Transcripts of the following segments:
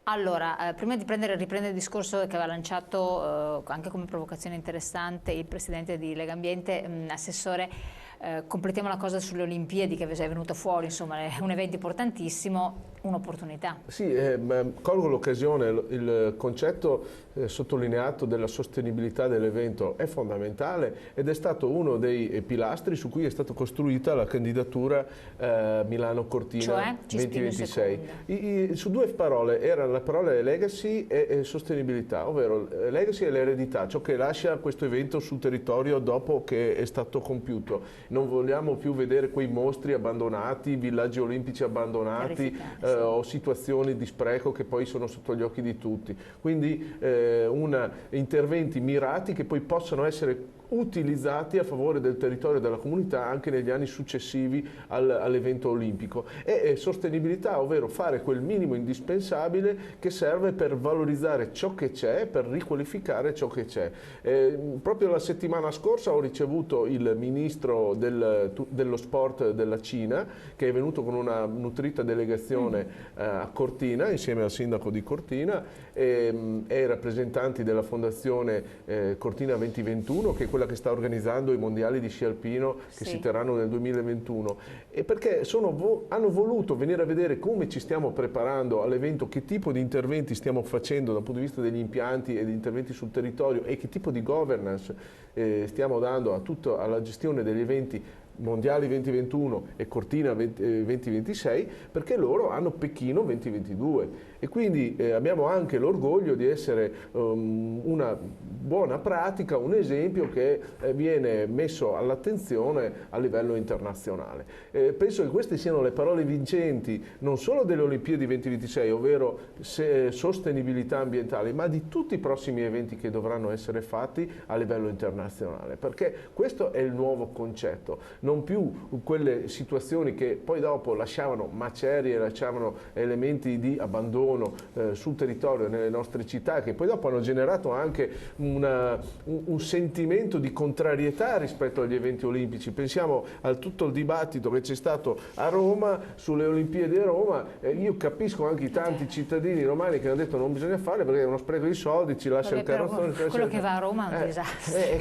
Allora, prima di riprendere il discorso che aveva lanciato anche come provocazione interessante il presidente di Legambiente, assessore, completiamo la cosa sulle Olimpiadi che è venuto fuori, insomma è un evento importantissimo, un'opportunità. Sì, colgo l'occasione, il concetto sottolineato della sostenibilità dell'evento è fondamentale ed è stato uno dei pilastri su cui è stata costruita la candidatura Milano-Cortina, cioè, 2026. Su due parole, erano le parole legacy e sostenibilità, ovvero legacy è l'eredità, ciò che lascia questo evento sul territorio dopo che è stato compiuto. Non vogliamo più vedere quei mostri abbandonati, villaggi olimpici abbandonati o situazioni di spreco che poi sono sotto gli occhi di tutti. Quindi interventi mirati che poi possono essere utilizzati a favore del territorio e della comunità anche negli anni successivi all'evento olimpico. E sostenibilità, ovvero fare quel minimo indispensabile che serve per valorizzare ciò che c'è, per riqualificare ciò che c'è. Proprio la settimana scorsa ho ricevuto il ministro dello sport della Cina, che è venuto con una nutrita delegazione a Cortina insieme al sindaco di Cortina e rappresentanti della fondazione Cortina 2021, che è quella che sta organizzando i mondiali di sci alpino che si terranno nel 2021, e perché hanno voluto venire a vedere come ci stiamo preparando all'evento, che tipo di interventi stiamo facendo dal punto di vista degli impianti e degli interventi sul territorio e che tipo di governance stiamo dando alla gestione degli eventi mondiali 2021 e Cortina 2026, perché loro hanno Pechino 2022 e quindi abbiamo anche l'orgoglio di essere una buona pratica, un esempio che viene messo all'attenzione a livello internazionale. Penso che queste siano le parole vincenti non solo delle Olimpiadi 2026, ovvero sostenibilità ambientale, ma di tutti i prossimi eventi che dovranno essere fatti a livello internazionale, perché questo è il nuovo concetto. Non più quelle situazioni che poi dopo lasciavano macerie, lasciavano elementi di abbandono sul territorio, nelle nostre città, che poi dopo hanno generato anche un sentimento di contrarietà rispetto agli eventi olimpici. Pensiamo a tutto il dibattito che c'è stato a Roma, sulle Olimpiadi a Roma. Io capisco anche i tanti cittadini romani che hanno detto non bisogna farle perché è uno spreco di soldi, ci lascia il carrozzone. Quello che va a Roma è un disastro. È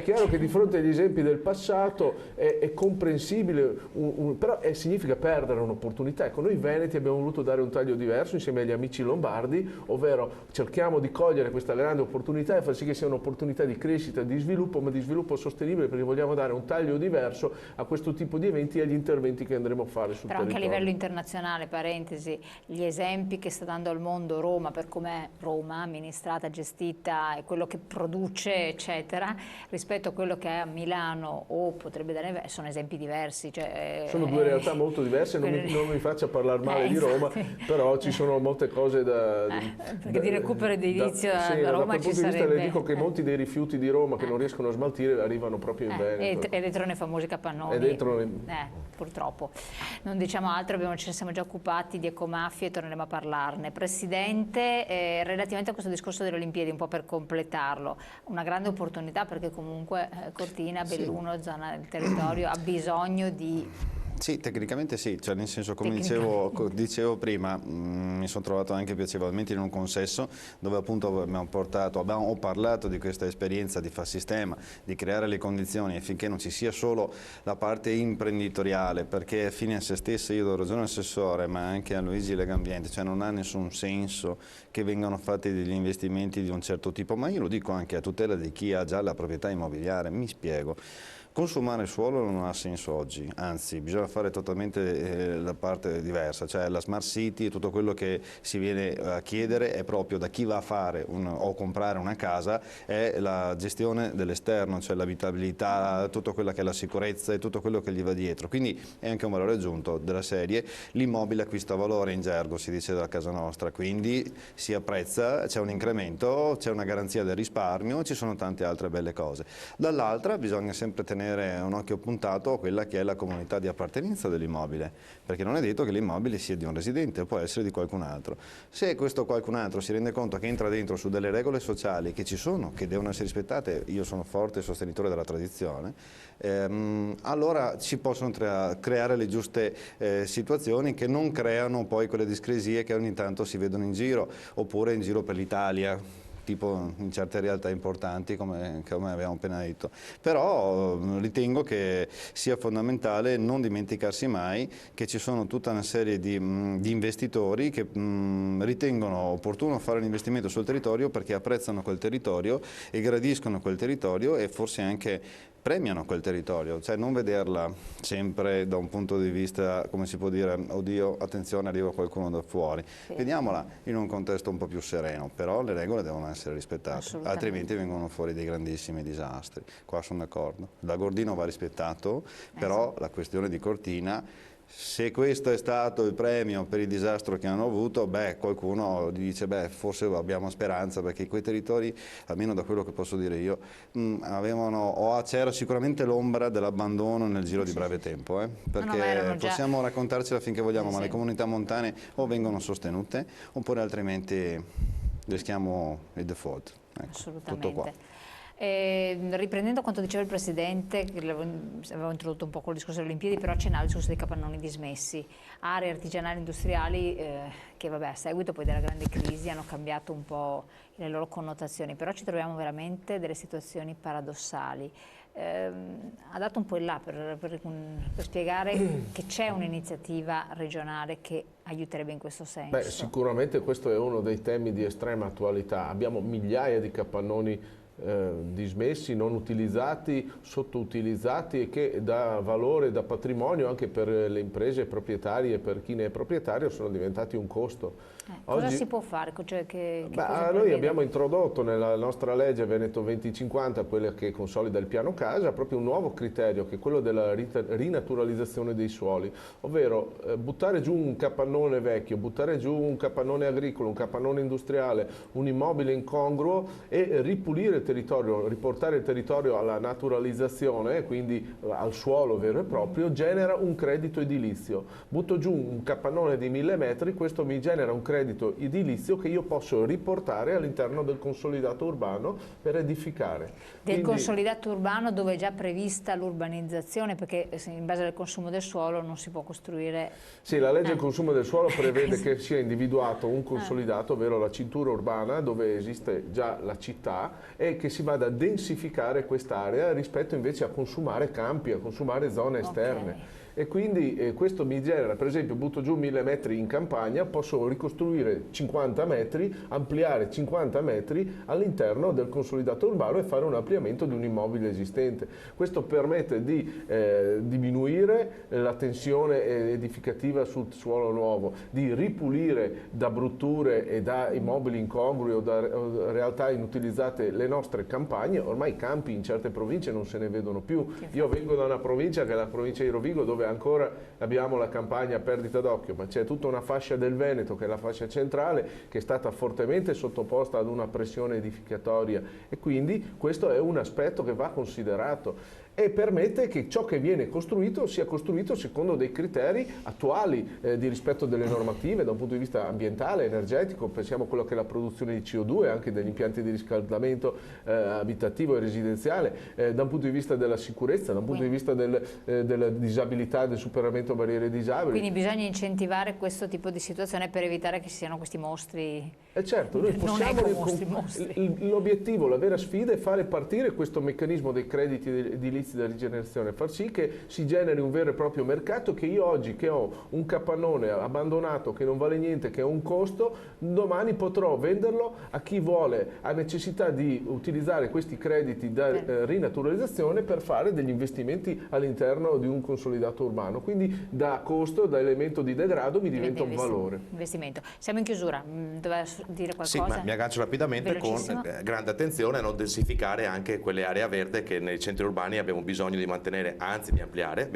chiaro che di fronte agli esempi del passato è comprensibile, però significa perdere un'opportunità. Ecco, noi veneti abbiamo voluto dare un taglio diverso insieme agli amici lombardi, ovvero cerchiamo di cogliere questa grande opportunità e far sì che sia un'opportunità di crescita, di sviluppo, ma di sviluppo sostenibile, perché vogliamo dare un taglio diverso a questo tipo di eventi e agli interventi che andremo a fare sul territorio. Però anche a livello internazionale, parentesi, gli esempi che sta dando al mondo Roma, per com'è Roma, amministrata, gestita, e quello che produce, eccetera, rispetto a quello che è a Milano o potrebbe dare, sono esempi diversi. Cioè, sono due realtà molto diverse, non mi faccia parlare male di Roma, però ci sono molte cose perché di recupero edilizio a Roma ci sarebbe. Da quel punto di vista le dico che molti dei rifiuti di Roma che non riescono a smaltire arrivano proprio in Veneto. E dentro nei famosi capannoni. Purtroppo. Non diciamo altro, ci siamo già occupati di ecomafie e torneremo a parlarne. Presidente, relativamente a questo discorso delle Olimpiadi, un po' per completarlo, una grande opportunità perché comunque Cortina, Belluno, zona del territorio, ha bisogno di... Sì, tecnicamente sì, cioè nel senso, come dicevo prima, mi sono trovato anche piacevolmente in un consesso dove appunto ho parlato di questa esperienza di far sistema, di creare le condizioni affinché non ci sia solo la parte imprenditoriale, perché fine a se stessa io do ragione all'assessore ma anche a Luigi Legambiente, cioè non ha nessun senso che vengano fatti degli investimenti di un certo tipo, ma io lo dico anche a tutela di chi ha già la proprietà immobiliare, mi spiego. Consumare il suolo non ha senso oggi, anzi bisogna fare totalmente la parte diversa, cioè la smart city e tutto quello che si viene a chiedere è proprio da chi va a fare o comprare una casa, è la gestione dell'esterno, cioè l'abitabilità, tutto quello che è la sicurezza e tutto quello che gli va dietro, quindi è anche un valore aggiunto della serie, l'immobile acquista valore in gergo, si dice dalla casa nostra, quindi si apprezza, c'è un incremento, c'è una garanzia del risparmio, ci sono tante altre belle cose. Dall'altra bisogna sempre tenere tenere un occhio puntato a quella che è la comunità di appartenenza dell'immobile, perché non è detto che l'immobile sia di un residente, può essere di qualcun altro. Se questo qualcun altro si rende conto che entra dentro su delle regole sociali che ci sono, che devono essere rispettate, io sono forte sostenitore della tradizione, allora si possono creare le giuste situazioni che non creano poi quelle discresie che ogni tanto si vedono in giro, oppure in giro per l'Italia, tipo in certe realtà importanti come abbiamo appena detto. Però ritengo che sia fondamentale non dimenticarsi mai che ci sono tutta una serie di investitori che ritengono opportuno fare un investimento sul territorio perché apprezzano quel territorio e gradiscono quel territorio e forse anche premiano quel territorio, cioè non vederla sempre da un punto di vista, come si può dire, oddio, attenzione, arriva qualcuno da fuori. Sì. Vediamola in un contesto un po' più sereno, però le regole devono essere rispettate, altrimenti vengono fuori dei grandissimi disastri. Qua sono d'accordo. Il Gordino va rispettato, però la questione di Cortina, se questo è stato il premio per il disastro che hanno avuto, beh, qualcuno dice, beh, forse abbiamo speranza, perché quei territori, almeno da quello che posso dire io, c'era sicuramente l'ombra dell'abbandono nel giro di breve tempo, perché possiamo raccontarcela finché vogliamo, ma le comunità montane o vengono sostenute, oppure altrimenti rischiamo il default. Ecco, assolutamente. Tutto qua. Riprendendo quanto diceva il Presidente, che avevo introdotto un po' con il discorso delle Olimpiadi, però accennava il discorso dei capannoni dismessi, aree artigianali industriali che vabbè, a seguito poi della grande crisi hanno cambiato un po' le loro connotazioni, però ci troviamo veramente delle situazioni paradossali. Ha dato un po' in là per spiegare che c'è un'iniziativa regionale che aiuterebbe in questo senso. Beh, sicuramente questo è uno dei temi di estrema attualità. Abbiamo migliaia di capannoni dismessi, non utilizzati, sottoutilizzati e che da valore, da patrimonio anche per le imprese proprietarie e per chi ne è proprietario sono diventati un costo. Cosa si può fare? Cioè, noi abbiamo introdotto nella nostra legge Veneto 2050, quella che consolida il piano casa, proprio un nuovo criterio che è quello della rinaturalizzazione dei suoli, ovvero buttare giù un capannone vecchio, buttare giù un capannone agricolo, un capannone industriale, un immobile incongruo e ripulire il territorio, riportare il territorio alla naturalizzazione, quindi al suolo vero e proprio, genera un credito edilizio. Butto giù un capannone di 1000 metri, questo mi genera un credito edilizio che io posso riportare all'interno del consolidato urbano per edificare. Del consolidato urbano dove è già prevista l'urbanizzazione, perché in base al consumo del suolo non si può costruire... Sì, la legge del consumo del suolo prevede che sia individuato un consolidato, ovvero la cintura urbana dove esiste già la città, e che si vada a densificare quest'area rispetto invece a consumare campi, a consumare zone esterne. E quindi questo mi genera, per esempio, butto giù 1000 metri in campagna, posso ricostruire 50 metri, ampliare 50 metri all'interno del consolidato urbano e fare un ampliamento di un immobile esistente. Questo permette di diminuire la tensione edificativa sul suolo nuovo, di ripulire da brutture e da immobili incongrui o da realtà inutilizzate le nostre campagne. Ormai i campi in certe province non se ne vedono più. Io vengo da una provincia che è la provincia di Rovigo, dove ancora abbiamo la campagna a perdita d'occhio, ma c'è tutta una fascia del Veneto che è la fascia centrale che è stata fortemente sottoposta ad una pressione edificatoria e quindi questo è un aspetto che va considerato e permette che ciò che viene costruito sia costruito secondo dei criteri attuali di rispetto delle normative da un punto di vista ambientale, energetico, pensiamo a quello che è la produzione di CO2 anche degli impianti di riscaldamento abitativo e residenziale, da un punto di vista della sicurezza, da un punto di vista della disabilità, del superamento barriere disabili. Quindi bisogna incentivare questo tipo di situazione per evitare che ci siano questi mostri. Certo, noi possiamo l'obiettivo, la vera sfida è fare partire questo meccanismo dei crediti edilizi da rigenerazione, far sì che si generi un vero e proprio mercato, che io oggi che ho un capannone abbandonato che non vale niente, che ha un costo, domani potrò venderlo a chi vuole, ha necessità di utilizzare questi crediti da rinaturalizzazione per fare degli investimenti all'interno di un consolidato urbano, quindi da costo, da elemento di degrado mi diventa un valore. Investimento. Siamo in chiusura, doveva dire qualcosa? Sì, ma mi aggancio rapidamente con grande attenzione a non densificare anche quelle aree verde che nei centri urbani abbiamo abbiamo bisogno di mantenere, anzi di ampliare,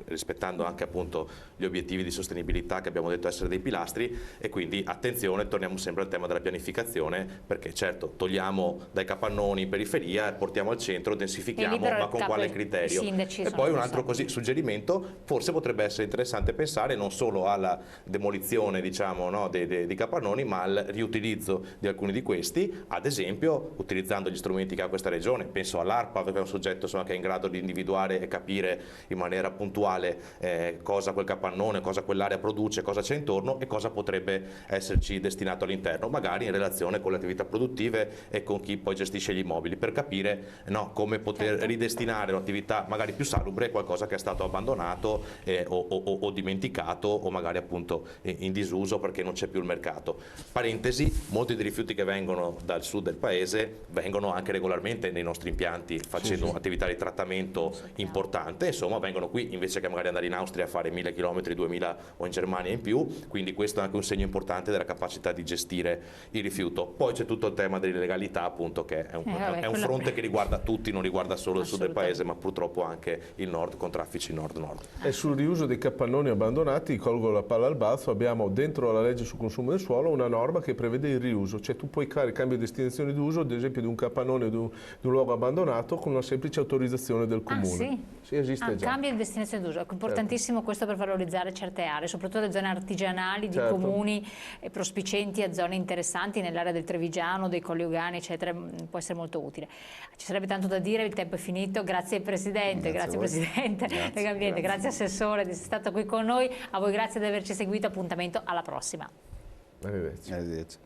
rispettando anche appunto gli obiettivi di sostenibilità che abbiamo detto essere dei pilastri, e quindi attenzione, torniamo sempre al tema della pianificazione, perché certo togliamo dai capannoni in periferia, portiamo al centro, densifichiamo, ma con quale criterio? E poi un altro suggerimento, forse potrebbe essere interessante pensare non solo alla demolizione, diciamo, no, dei capannoni, ma al riutilizzo di alcuni di questi, ad esempio utilizzando gli strumenti che ha questa regione. Penso all'ARPA, perché è un soggetto, insomma, che è in grado di individuare e capire in maniera puntuale cosa quel capannone, cosa quell'area produce, cosa c'è intorno e cosa potrebbe esserci destinato all'interno, magari in relazione con le attività produttive e con chi poi gestisce gli immobili, per capire, no, come poter ridestinare un'attività magari più salubre, qualcosa che è stato abbandonato o dimenticato, o magari appunto in disuso perché non c'è più il mercato. Parentesi, molti dei rifiuti che vengono dal sud del paese vengono anche regolarmente nei nostri impianti facendo attività di trattamento importante, insomma vengono qui invece che magari andare in Austria a fare 1000 km, 2000 o in Germania in più, quindi questo è anche un segno importante della capacità di gestire il rifiuto. Poi c'è tutto il tema dell'illegalità, appunto, che è un fronte che riguarda tutti, non riguarda solo il sud del paese, ma purtroppo anche il nord, con traffici nord-nord. E sul riuso dei capannoni abbandonati, colgo la palla al balzo, abbiamo dentro la legge sul consumo del suolo una norma che prevede il riuso, cioè tu puoi fare cambio di destinazione di uso, ad esempio di un capannone o di un luogo abbandonato, con una semplice autorizzazione del comune. Sì, esiste già. Cambio di destinazione d'uso, è importantissimo questo per valorizzare certe aree, soprattutto le zone artigianali di comuni prospicenti a zone interessanti nell'area del Trevigiano, dei Colli Euganei, eccetera, può essere molto utile. Ci sarebbe tanto da dire, il tempo è finito. Grazie Presidente, grazie Presidente Legambiente, grazie Assessore di essere stato qui con noi, a voi grazie di averci seguito, appuntamento alla prossima. Arrivederci. Arrivederci.